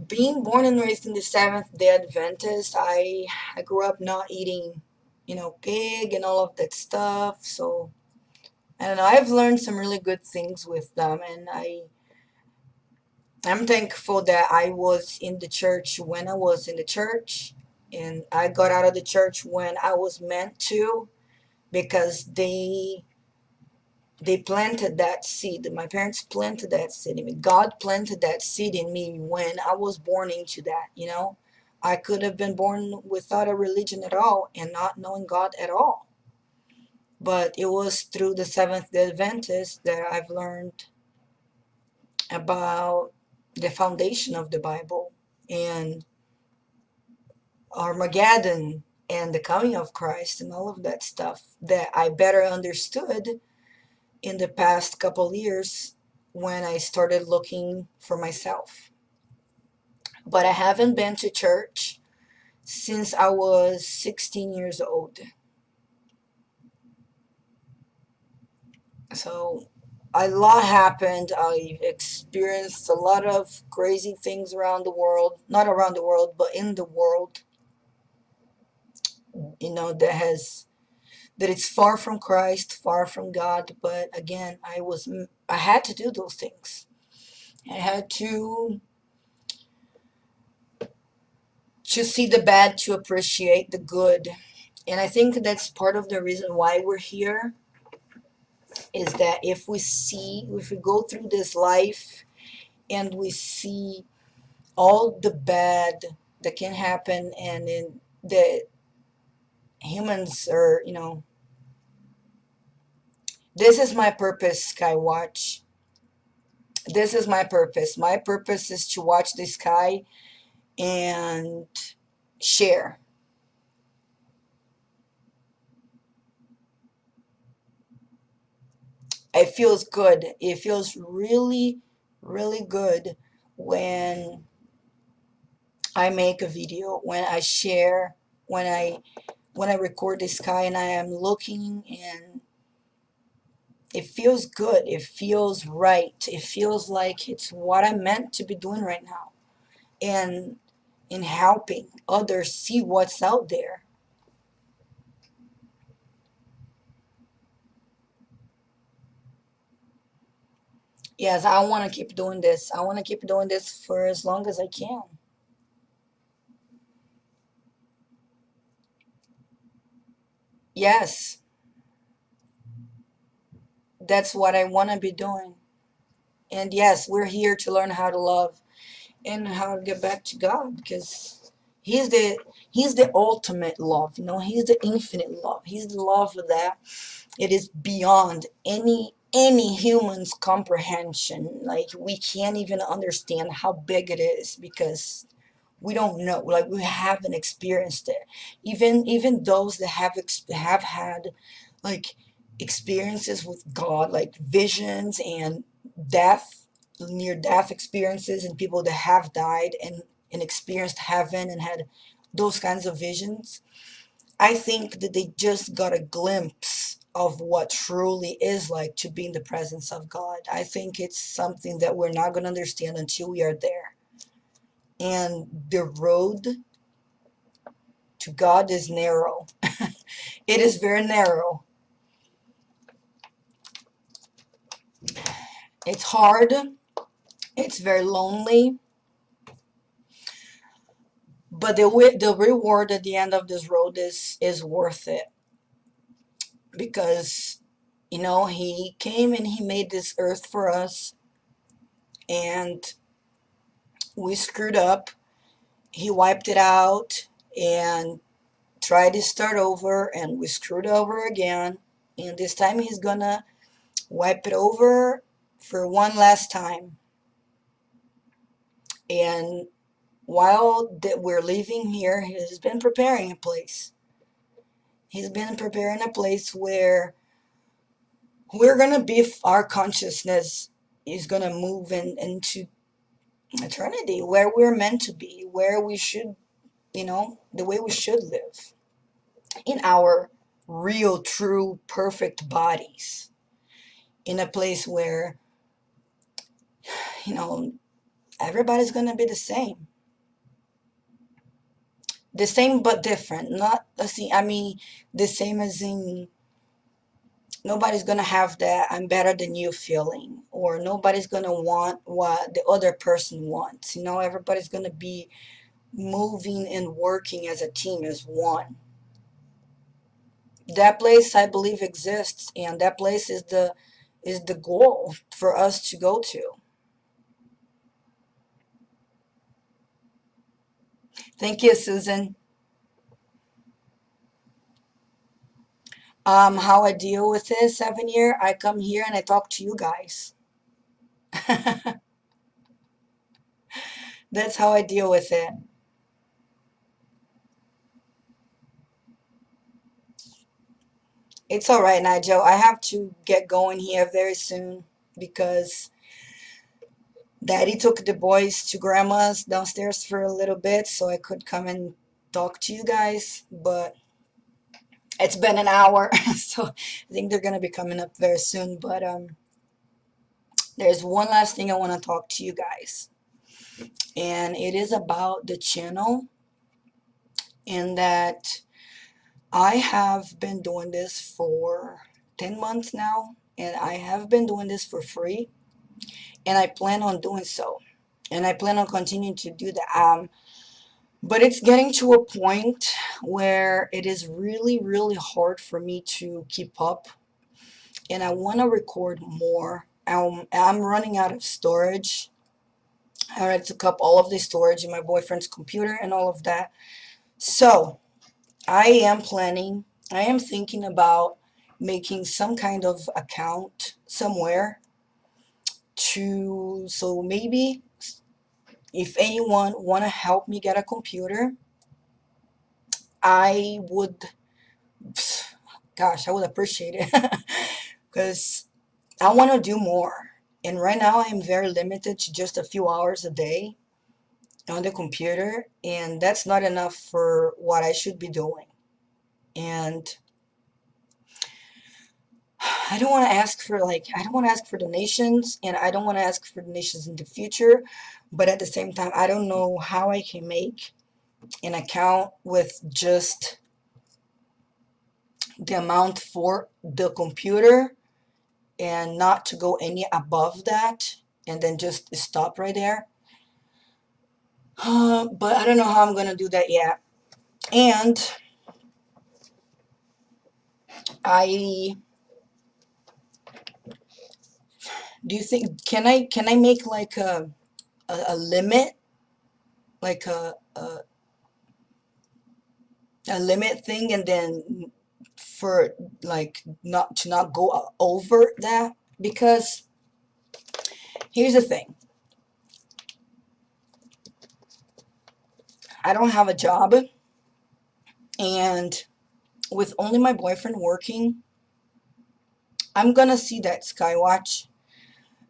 Being born and raised in the Seventh Day Adventist, I grew up not eating, pig and all of that stuff. So I don't know. I've learned some really good things with them, and I'm thankful that I was in the church when I was in the church, and I got out of the church when I was meant to, because they planted that seed. My parents planted that seed in me. God planted that seed in me when I was born into that. I could have been born without a religion at all and not knowing God at all. But it was through the Seventh day Adventist that I've learned about the foundation of the Bible and Armageddon and the coming of Christ and all of that stuff that I better understood in the past couple years when I started looking for myself. But I haven't been to church since I was 16 years old. So a lot happened. I experienced a lot of crazy things around the world, not around the world, but in the world, that has that it's far from Christ, far from God. But again, I had to do those things. I had to see the bad, to appreciate the good. And I think that's part of the reason why we're here, is that if we go through this life and we see all the bad that can happen, and in that humans are, this is my purpose, Skywatch. This is my purpose. My purpose is to watch the sky and share. It feels good. It feels really, really good when I make a video, when I share, when I record the sky and I am looking, and it feels good. It feels right. It feels like it's what I'm meant to be doing right now. And in helping others see what's out there. Yes, I want to keep doing this. I want to keep doing this for as long as I can. Yes, that's what I want to be doing. And yes, we're here to learn how to love and how to get back to God, because He's the ultimate love. He's the infinite love. He's the love that it is beyond any human's comprehension. Like, we can't even understand how big it is, because we don't know, like, we haven't experienced it. Even those that have had, like, experiences with God, like visions and death, near death experiences, and people that have died and experienced heaven and had those kinds of visions, I think that they just got a glimpse of what truly is like to be in the presence of God. I think it's something that we're not going to understand until we are there. And the road to God is narrow. It is very narrow. It's hard. It's very lonely. But the reward at the end of this road is worth it, because He came and He made this earth for us, and we screwed up. He wiped it out and tried to start over, and we screwed over again. And this time He's gonna wipe it over for one last time. And while that we're leaving here, He's been preparing a place. He's been preparing a place where we're gonna be, our consciousness is gonna move into eternity, where we're meant to be, where we should, the way we should live, in our real, true, perfect bodies, in a place where, you know, everybody's gonna be the same. The same but different. Not, let's see, I mean, the same as in, nobody's gonna have that "I'm better than you" feeling, or nobody's gonna want what the other person wants. Everybody's gonna be moving and working as a team, as one. That place, I believe, exists, and that place is the goal for us to go to. Thank you, Susan. How I deal with this 7 year, I come here and I talk to you guys. That's how I deal with it. It's all right, Nigel. I have to get going here very soon, because Daddy took the boys to Grandma's downstairs for a little bit so I could come and talk to you guys. But it's been an hour, so I think they're gonna be coming up very soon. But there's one last thing I want to talk to you guys, and it is about the channel, and that I have been doing this for 10 months now, and I have been doing this for free, and I plan on doing so. And I plan on continuing to do that. But it's getting to a point where it is really, really hard for me to keep up, and I want to record more. I'm running out of storage. I already took up all of the storage in my boyfriend's computer and all of that. So I am thinking about making some kind of account somewhere so maybe if anyone want to help me get a computer, I would, gosh, I would appreciate it because I want to do more. And right now I am very limited to just a few hours a day on the computer, and that's not enough for what I should be doing. And I don't want to ask for donations, and I don't want to ask for donations in the future, but at the same time I don't know how I can make an account with just the amount for the computer and not to go any above that and then just stop right there. But I don't know how I'm gonna do that yet. And I do you think can I make like a limit, like a limit thing, and then for like not to not go over that? Because here's the thing, I don't have a job, and with only my boyfriend working, I'm gonna see that Skywatch.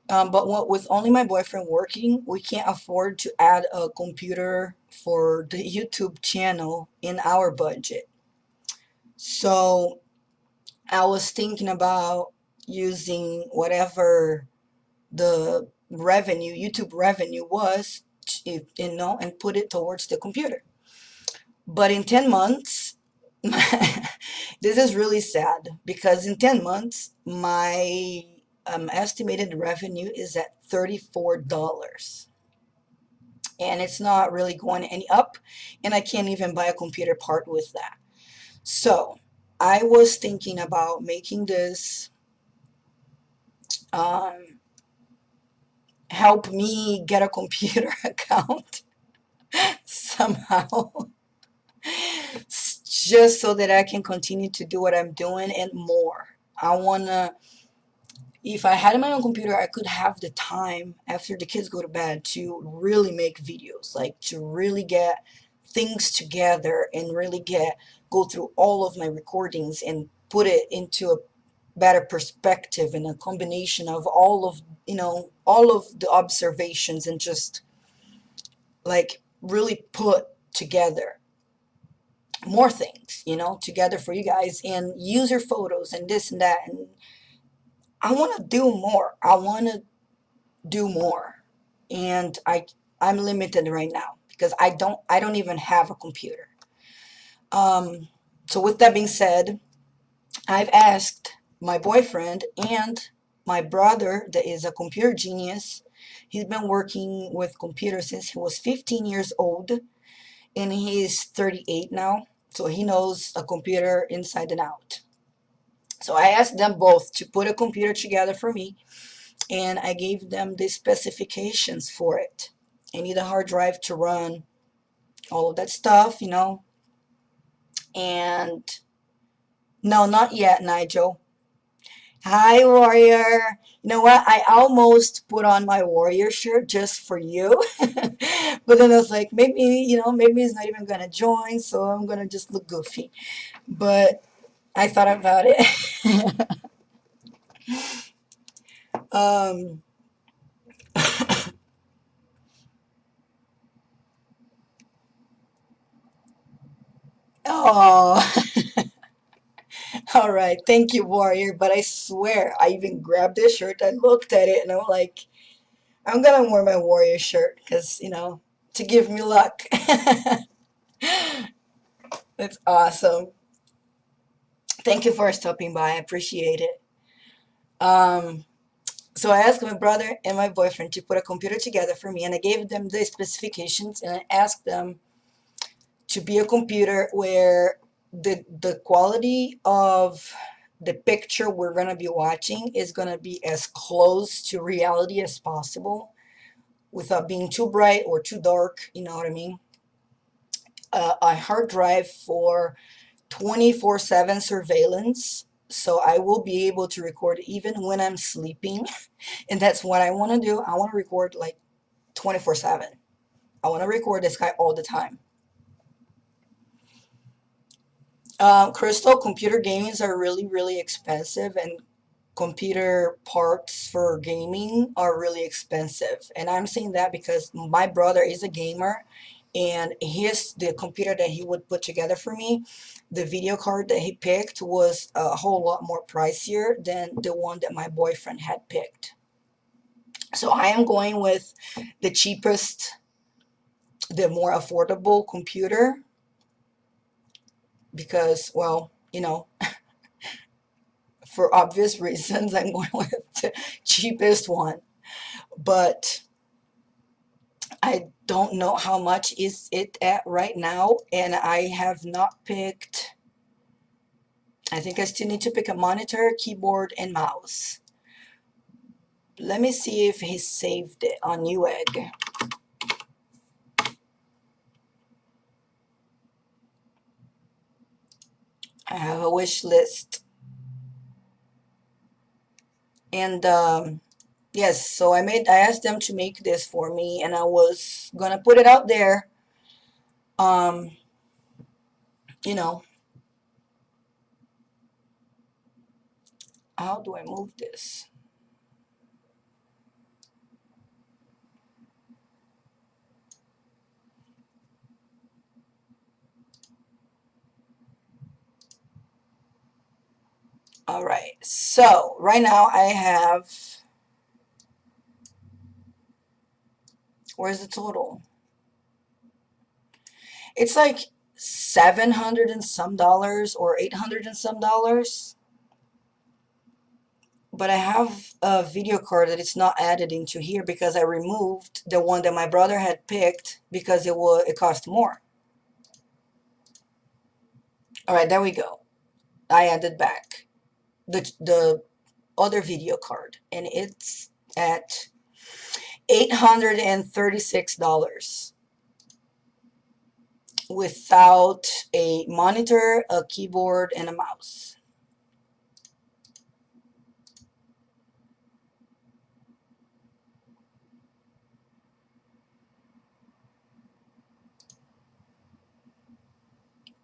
But with only my boyfriend working, we can't afford to add a computer for the YouTube channel in our budget. So I was thinking about using whatever the revenue, YouTube revenue was, and put it towards the computer. But in 10 months, this is really sad because in 10 months, my estimated revenue is at $34. And it's not really going any up, and I can't even buy a computer part with that. So I was thinking about making this um, help me get a computer account somehow, just so that I can continue to do what I'm doing and more. I wanna, if I had my own computer, I could have the time after the kids go to bed to really make videos, like to really get things together and really go through all of my recordings and put it into a better perspective and a combination of all of the observations, and just like really put together more things, together for you guys, and user photos and this and that. And I want to do more. I want to do more. And I'm limited right now because I don't even have a computer. Um, so with that being said, I've asked my boyfriend and my brother that is a computer genius. He's been working with computers since he was 15 years old, and he's 38 now. So he knows a computer inside and out. So I asked them both to put a computer together for me, and I gave them the specifications for it. I need a hard drive to run all of that stuff, and no, not yet, Nigel. Hi, Warrior. You know what? I almost put on my Warrior shirt just for you. But then I was like, maybe he's not even going to join, so I'm going to just look goofy. But I thought about it. um, oh, all right. Thank you, Warrior. But I swear, I even grabbed this shirt. I looked at it and I'm like, I'm going to wear my Warrior shirt because, to give me luck. That's awesome. Thank you for stopping by. I appreciate it. Um, so I asked my brother and my boyfriend to put a computer together for me, and I gave them the specifications, and I asked them to be a computer where the quality of the picture we're gonna be watching is gonna be as close to reality as possible, without being too bright or too dark. You know what I mean? A hard drive for 24/7 surveillance. So I will be able to record even when I'm sleeping. And that's what I want to do. I want to record like 24/7. I want to record this guy all the time. Crystal, computer games are really, really expensive, and computer parts for gaming are really expensive. And I'm saying that because my brother is a gamer, and the computer that he would put together for me, the video card that he picked was a whole lot more pricier than the one that my boyfriend had picked. So I am going with the cheapest, the more affordable computer because, well, for obvious reasons, I'm going with the cheapest one. But I don't know how much is it at right now, and I have not picked. I think I still need to pick a monitor, keyboard, and mouse. Let me see if he saved it on Newegg. I have a wish list. And yes, so I asked them to make this for me, and I was gonna put it out there. Um, you know, how do I move this? All right, so right now I have, where's the total? It's like 700 and some dollars or 800 and some dollars. But I have a video card that it's not added into here because I removed the one that my brother had picked because it cost more. All right, there we go. I added back the other video card, and it's at $836 without a monitor, a keyboard, and a mouse.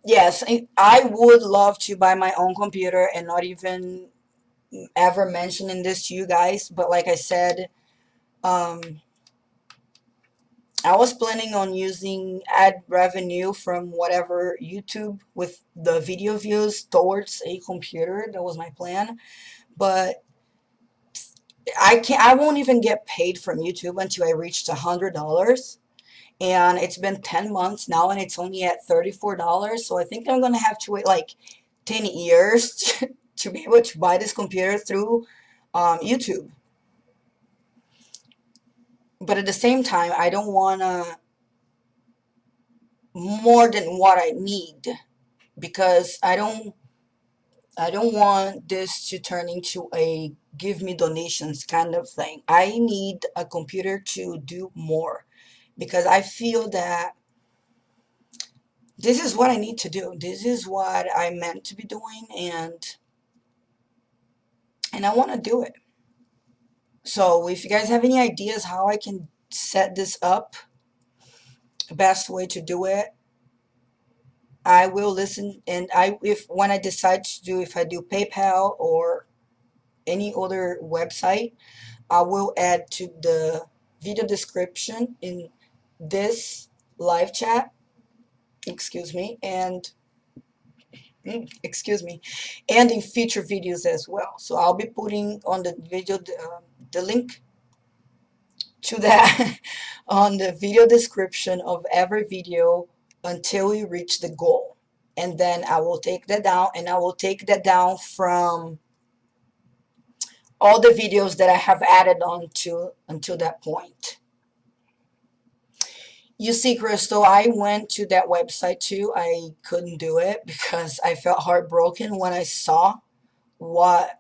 Yes, I would love to buy my own computer and not even ever mentioning this to you guys, but like I said, um, I was planning on using ad revenue from whatever YouTube with the video views towards a computer. That was my plan. But I won't even get paid from YouTube until I reach $100. And it's been 10 months now, and it's only at $34. So I think I'm gonna have to wait like 10 years to be able to buy this computer through YouTube. But at the same time, I don't wanna more than what I need, because I don't want this to turn into a give me donations kind of thing. I need a computer to do more because I feel that this is what I need to do. This is what I'm meant to be doing, and I want to do it. So if you guys have any ideas how I can set this up, best way to do it, I will listen. And if when I decide to do, if I do PayPal or any other website, I will add to the video description in this live chat, excuse me, and excuse me, and in future videos as well. So I'll be putting on the video the link to that on the video description of every video until we reach the goal. and then I will take that down, and I will take that down from all the videos that I have added on to until that point. You see, Crystal, I went to that website too. I couldn't do it because I felt heartbroken when I saw what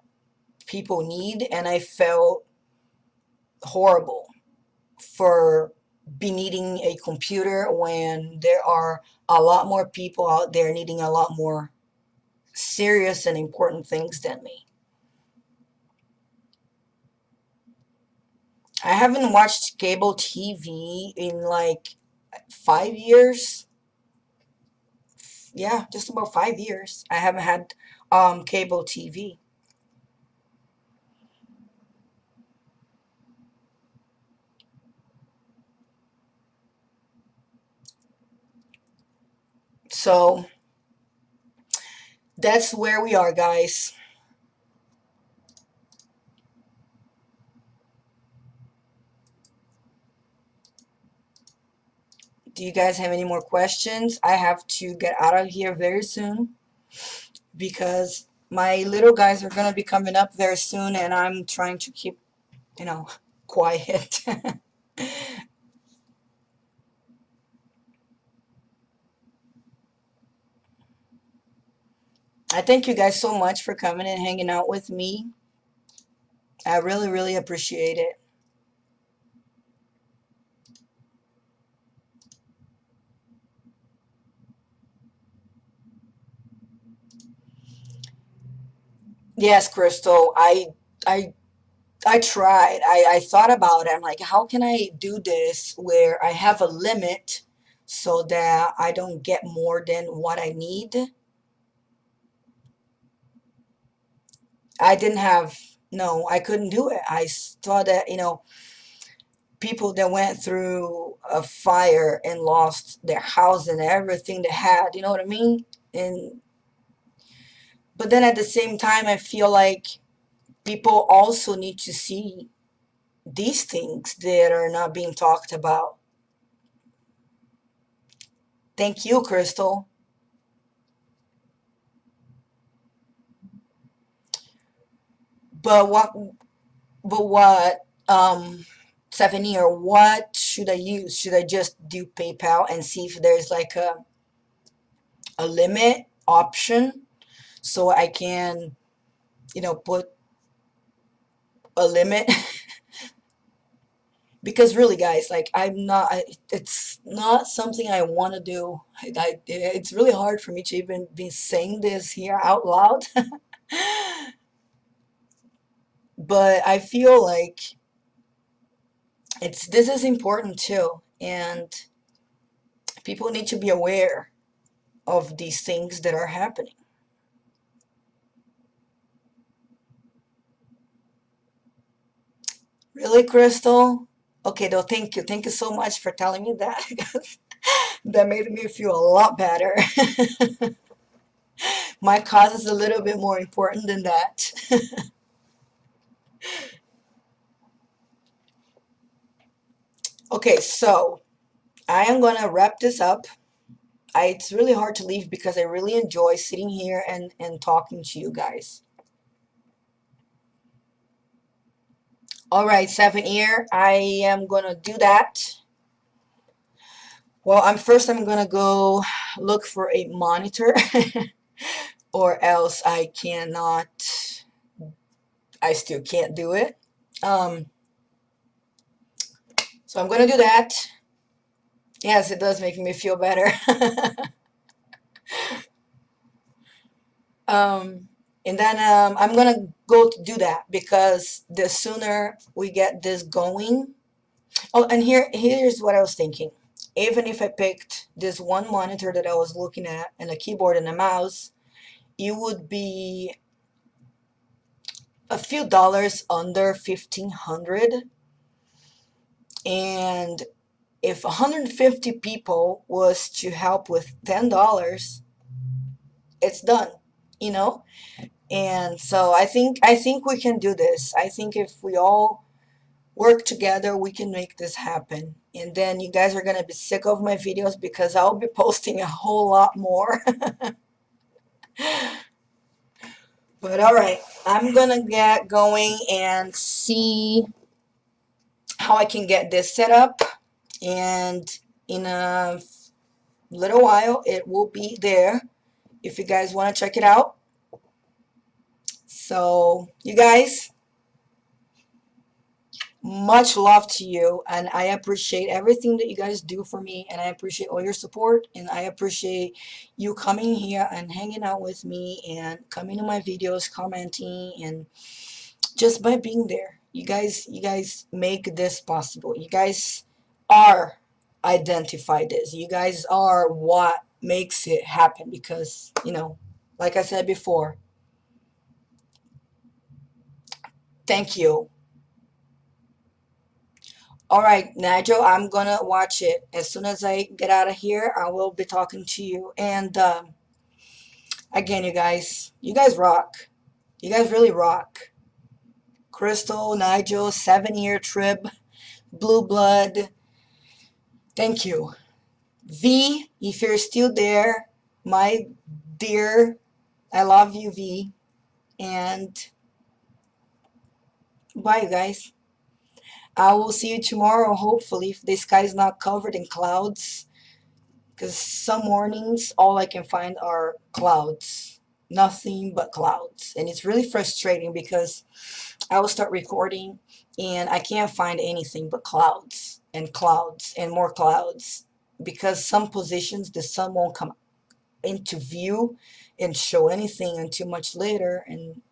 people need, and I felt horrible for be needing a computer when there are a lot more people out there needing a lot more serious and important things than me. I haven't watched cable TV in like 5 years. Yeah, just about 5 years. I haven't had cable TV. So that's where we are, guys. Do you guys have any more questions? I have to get out of here very soon because my little guys are going to be coming up very soon, and I'm trying to keep, you know, quiet. I thank you guys so much for coming and hanging out with me. I really, really appreciate it. Yes, Crystal, I I tried. I thought about it. I'm like, how can I do this where I have a limit so that I don't get more than what I need? I didn't have, no, I couldn't do it. I saw that, people that went through a fire and lost their house and everything they had, you know what I mean? And but then at the same time, I feel like people also need to see these things that are not being talked about. Thank you, Crystal. But what, 7 year, what should I use? Should I just do PayPal and see if there's like a limit option so I can, put a limit? Because really, guys, like it's not something I want to do. It's really hard for me to even be saying this here out loud. But I feel like this is important too, and people need to be aware of these things that are happening. Really, Crystal? Okay, though, thank you. Thank you so much for telling me that because that made me feel a lot better. My cause is a little bit more important than that. Okay, so I am gonna wrap this up. It's really hard to leave because I really enjoy sitting here and talking to you guys. All right, 7 year, I am gonna do that. Well, I'm gonna go look for a monitor or else I still can't do it. Um, so I'm gonna do that. Yes, it does make me feel better. um, and then I'm gonna go to do that because the sooner we get this going. Oh, and here's what I was thinking. Even if I picked this one monitor that I was looking at and a keyboard and a mouse, it would be a few dollars under 1,500. And if 150 people was to help with $10, it's done, you know? And so I think we can do this. I think if we all work together, we can make this happen. And then you guys are gonna be sick of my videos because I'll be posting a whole lot more. But all right, I'm gonna get going and see how I can get this set up. And in a little while, it will be there if you guys want to check it out. So, you guys, much love to you, and I appreciate everything that you guys do for me, and I appreciate all your support, and I appreciate you coming here and hanging out with me and coming to my videos, commenting, and just by being there. You guys make this possible. You guys are identify this. You guys are what makes it happen because, like I said before, thank you. All right, Nigel, I'm gonna watch it. As soon as I get out of here, I will be talking to you. And again, you guys rock. You guys really rock. Crystal, Nigel, 7-year trip, Blue Blood. Thank you. V, if you're still there, my dear, I love you, V. And bye, you guys. I will see you tomorrow, hopefully, if the sky is not covered in clouds. Because some mornings, all I can find are clouds. Nothing but clouds. And it's really frustrating because I will start recording and I can't find anything but clouds and more clouds. Because some positions, the sun won't come into view and show anything until much later. And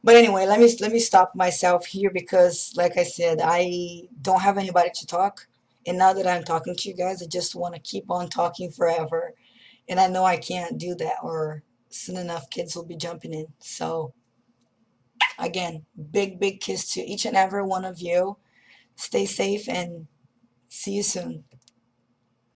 but anyway, let me stop myself here because like I said, I don't have anybody to talk, and now that I'm talking to you guys, I just want to keep on talking forever, and I know I can't do that or soon enough kids will be jumping in. So again, big kiss to each and every one of you. Stay safe and see you soon.